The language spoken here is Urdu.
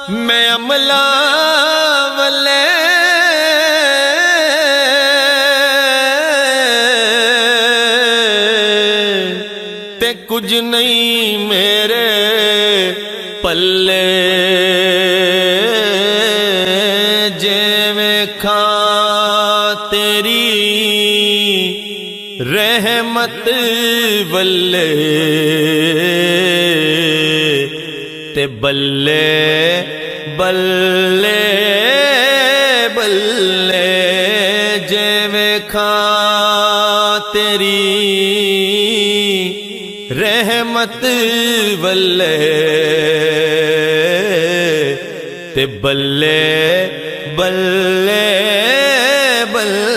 میں عملہ والے تے کچھ نہیں میرے پلے جے کھا تیری رحمت والے تے بلے بلے بلے جے کھا تیری رحمت والے تے بلے بلے بلے